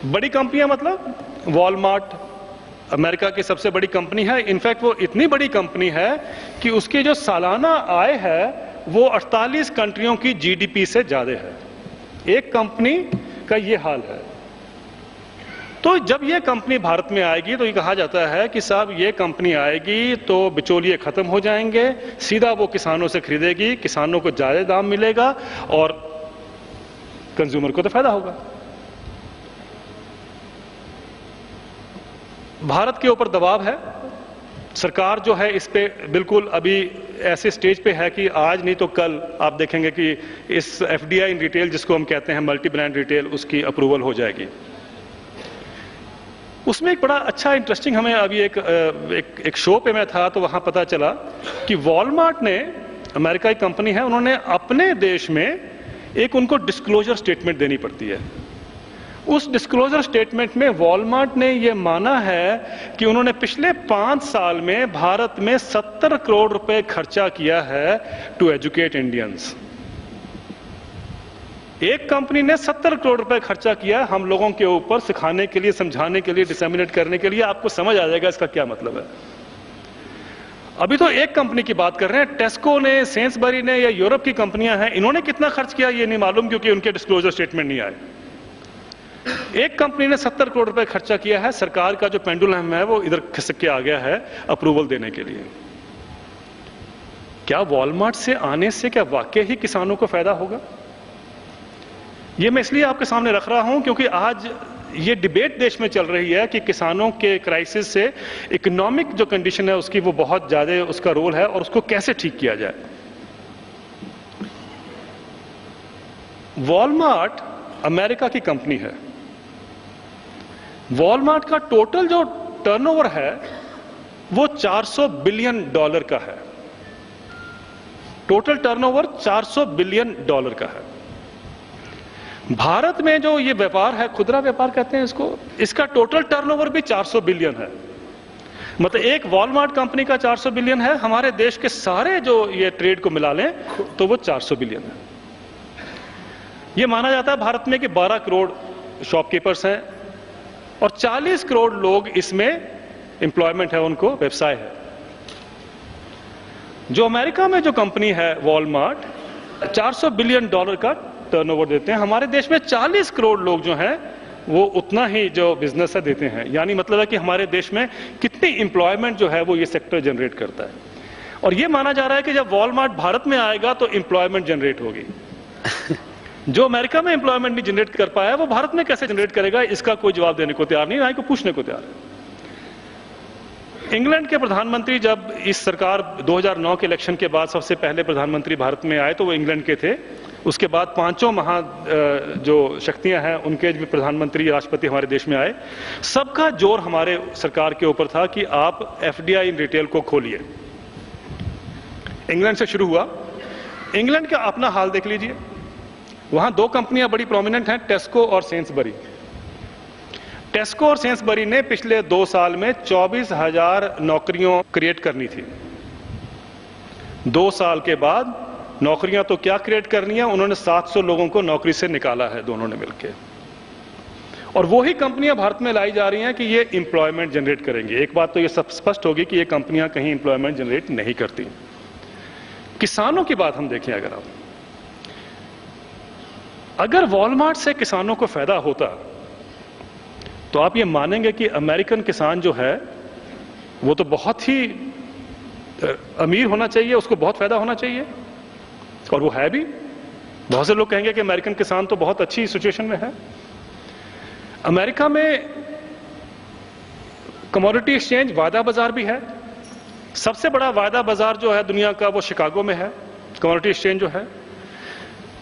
बड़ी कंपनियां मतलब वॉलमार्ट अमेरिका की सबसे बड़ी कंपनी है। इनफैक्ट वो इतनी बड़ी कंपनी है कि उसकी जो सालाना आय है वो 48 कंट्रियों की जीडीपी से ज्यादा है। एक कंपनी का ये हाल है। तो जब ये कंपनी भारत में आएगी तो ये कहा जाता है कि साहब ये कंपनी आएगी तो बिचौलिए खत्म हो जाएंगे, सीधा वो किसानों से खरीदेगी, किसानों को ज्यादा दाम मिलेगा और कंज्यूमर को तो फायदा होगा। भारत के ऊपर दबाव है, सरकार जो है इस पे बिल्कुल अभी ऐसे स्टेज पे है कि आज नहीं तो कल आप देखेंगे कि इस एफडीआई इन रिटेल, जिसको हम कहते हैं मल्टी ब्रांड रिटेल, उसकी अप्रूवल हो जाएगी। उसमें एक बड़ा अच्छा इंटरेस्टिंग, हमें अभी एक शो पे मैं था तो वहां पता चला कि वॉलमार्ट ने, अमेरिका की कंपनी है, उन्होंने अपने देश में एक उनको डिस्क्लोजर स्टेटमेंट देनी पड़ती है। उस डिस्क्लोजर स्टेटमेंट में वॉलमार्ट ने यह माना है कि उन्होंने पिछले 5 साल में भारत में 70 करोड़ रुपए खर्चा किया है टू एजुकेट इंडियंस। एक कंपनी ने 70 करोड़ रुपए खर्चा किया हम लोगों के ऊपर सिखाने के लिए, समझाने के लिए, डिसेमिनेट करने के लिए। आपको समझ आ जाएगा इसका क्या मतलब है। अभी तो एक कंपनी की बात कर रहे हैं, टेस्को ने, सेंसबरी ने, या यूरोप की कंपनियां हैं, इन्होंने कितना खर्च किया ये नहीं मालूम क्योंकि उनके डिस्क्लोजर स्टेटमेंट नहीं आए। एक कंपनी ने 70 करोड़ रुपए खर्चा किया है, सरकार का जो पेंडुलम है वो इधर खिसक के आ गया है अप्रूवल देने के लिए। क्या वॉलमार्ट से आने से क्या वाकई ही किसानों को फायदा होगा? ये मैं इसलिए आपके सामने रख रहा हूं क्योंकि आज ये डिबेट देश में चल रही है कि किसानों के क्राइसिस से इकोनॉमिक जो कंडीशन है उसकी वो बहुत ज्यादा उसका रोल है और उसको कैसे ठीक किया जाए। वॉलमार्ट अमेरिका की कंपनी है। वॉलमार्ट का टोटल जो टर्नओवर है वो $400 बिलियन का है। टोटल टर्नओवर $400 बिलियन का है। भारत में जो ये व्यापार है, खुदरा व्यापार कहते हैं इसको, इसका टोटल टर्नओवर भी 400 बिलियन है। मतलब एक वॉलमार्ट कंपनी का 400 बिलियन है, हमारे देश के सारे जो ये ट्रेड को मिला लें तो वो 400 बिलियन है। ये माना जाता है भारत में कि 12 करोड़ शॉपकीपर्स हैं और 40 करोड़ लोग इसमें एम्प्लॉयमेंट है, उनको व्यवसाय है। जो अमेरिका में जो कंपनी है वॉलमार्ट, $400 बिलियन का टर्नओवर देते हैं। हमारे देश में 40 करोड़ लोग जो हैं वो उतना ही जो बिजनेस है देते हैं। यानी मतलब है कि हमारे देश में कितनी एम्प्लॉयमेंट जो है वो ये सेक्टर जनरेट करता है। और ये माना जा रहा है कि जब वॉलमार्ट भारत में आएगा तो एम्प्लॉयमेंट जनरेट होगी। जो अमेरिका में एम्प्लॉयमेंट नहीं जनरेट कर पाया वो भारत में कैसे जनरेट करेगा, इसका कोई जवाब देने को तैयार नहीं, ना ही कोई पूछने को तैयार है। इंग्लैंड के प्रधानमंत्री जब इस सरकार 2009 के इलेक्शन के बाद सबसे पहले प्रधानमंत्री भारत में आए तो वो इंग्लैंड के थे। उसके बाद 5 महा जो शक्तियां हैं उनके भी प्रधानमंत्री, राष्ट्रपति हमारे देश में आए। सबका जोर हमारे सरकार के ऊपर था कि आप एफडीआई इन रिटेल को खोलिए। इंग्लैंड से शुरू हुआ। इंग्लैंड का अपना हाल देख लीजिए। वहां 2 कंपनियां बड़ी प्रोमिनेंट हैं, टेस्को और सेंसबरी। टेस्को और सेंसबरी ने पिछले 2 साल में 24,000 नौकरियों क्रिएट करनी थी। 2 साल के बाद नौकरियां तो क्या क्रिएट करनी है, उन्होंने 700 लोगों को नौकरी से निकाला है दोनों ने मिलकर। और वही कंपनियां भारत में लाई जा रही हैं कि ये एम्प्लॉयमेंट जनरेट करेंगी। एक बात तो ये सब स्पष्ट होगी कि ये कंपनियां कहीं एम्प्लॉयमेंट जनरेट नहीं करती। किसानों की बात हम देखें, अगर वॉलमार्ट से किसानों को फायदा होता तो आप ये मानेंगे कि अमेरिकन किसान जो है वो तो बहुत ही अमीर होना चाहिए, उसको बहुत फायदा होना चाहिए, और वो है भी। बहुत से लोग कहेंगे कि अमेरिकन किसान तो बहुत अच्छी सिचुएशन में है। अमेरिका में कमोडिटी एक्सचेंज, वायदा बाजार भी है। सबसे बड़ा वायदा बाजार जो है दुनिया का वो शिकागो में है, कमोडिटी एक्सचेंज जो है।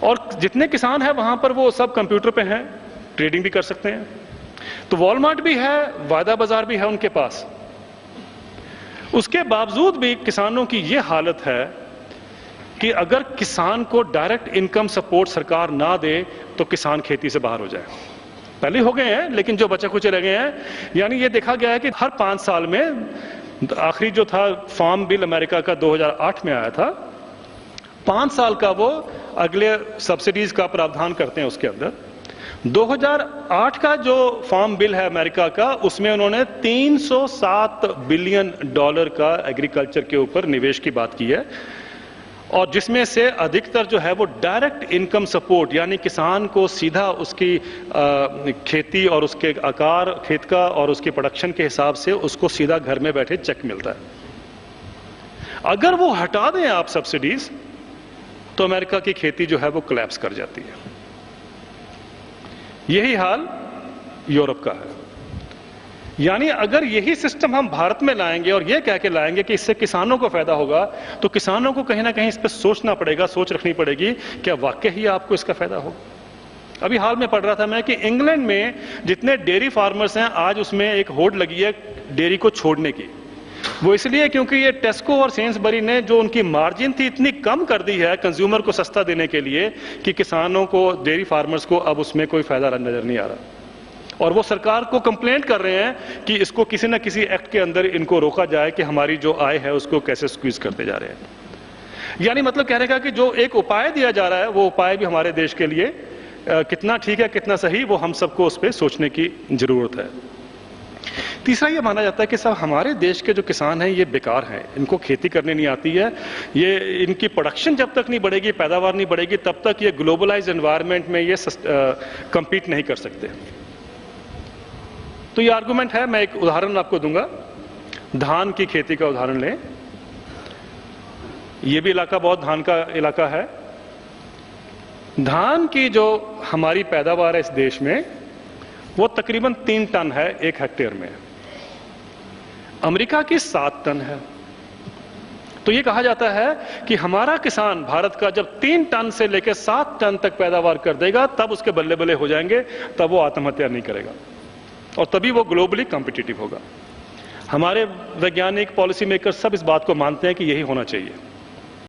और जितने किसान हैं वहां पर वो सब कंप्यूटर पे हैं, ट्रेडिंग भी कर सकते हैं। तो वॉलमार्ट भी है, वायदा बाजार भी है उनके पास। उसके बावजूद भी किसानों की ये हालत है कि अगर किसान को डायरेक्ट इनकम सपोर्ट सरकार ना दे तो किसान खेती से बाहर हो जाए। पहले हो गए हैं लेकिन जो बचे खुचे रह गए हैं। यानी ये देखा गया है कि हर 5 साल में, आखिरी जो था फार्म बिल अमेरिका का 2008 में आया था, 5 साल का वो अगले सब्सिडीज का प्रावधान करते हैं उसके अंदर। 2008 का जो फार्म बिल है अमेरिका का, उसमें उन्होंने $307 बिलियन का एग्रीकल्चर के ऊपर निवेश की बात की है, और जिसमें से अधिकतर जो है वो डायरेक्ट इनकम सपोर्ट, यानी किसान को सीधा उसकी खेती और उसके आकार खेत का और उसकी प्रोडक्शन के हिसाब से उसको सीधा घर में बैठे चेक मिलता है। अगर वो हटा दें आप सब्सिडीज, तो अमेरिका की खेती जो है वो कोलैप्स कर जाती है। यही हाल यूरोप का है। यानी अगर यही सिस्टम हम भारत में लाएंगे और यह कह के लाएंगे कि इससे किसानों को फायदा होगा, तो किसानों को कहीं ना कहीं इस पर सोचना पड़ेगा, सोच रखनी पड़ेगी, क्या वाकई ही आपको इसका फायदा होगा। अभी हाल में पढ़ रहा था मैं कि इंग्लैंड में जितने डेयरी फार्मर्स हैं, आज उसमें एक होड़ लगी है डेयरी को छोड़ने की। वो इसलिए क्योंकि ये टेस्को और सेन्सबरी ने जो उनकी मार्जिन थी इतनी कम कर दी है कंज्यूमर को सस्ता देने के लिए, कि किसानों को, डेयरी फार्मर्स को अब उसमें कोई फायदा नजर नहीं आ रहा, और वो सरकार को कंप्लेंट कर रहे हैं कि इसको किसी न किसी एक्ट के अंदर इनको रोका जाए कि हमारी जो आय है उसको कैसे स्क्वीज करते जा रहे हैं। यानी मतलब कहने का कि जो एक उपाय दिया जा रहा है, वो उपाय भी हमारे देश के लिए कितना ठीक है, कितना सही, वो हम सबको उस पर सोचने की जरूरत है। तीसरा ये माना जाता है कि साहब हमारे देश के जो किसान हैं ये बेकार हैं, इनको खेती करने नहीं आती है, ये इनकी प्रोडक्शन जब तक नहीं बढ़ेगी, पैदावार नहीं बढ़ेगी, तब तक ये ग्लोबलाइज्ड एनवायरनमेंट में ये कंपीट नहीं कर सकते। तो ये आर्गुमेंट है। मैं एक उदाहरण आपको दूंगा, धान की खेती का उदाहरण लें। ये भी इलाका बहुत धान का इलाका है। धान की जो हमारी पैदावार है इस देश में, वो तकरीबन 3 टन है 1 हेक्टेयर में। अमेरिका की 7 टन है। तो ये कहा जाता है कि हमारा किसान भारत का जब 3 टन से लेकर 7 टन तक पैदावार कर देगा, तब उसके बल्ले बल्ले हो जाएंगे, तब वो आत्महत्या नहीं करेगा और तभी वो ग्लोबली कॉम्पिटिटिव होगा। हमारे वैज्ञानिक, पॉलिसी मेकर सब इस बात को मानते हैं कि यही होना चाहिए।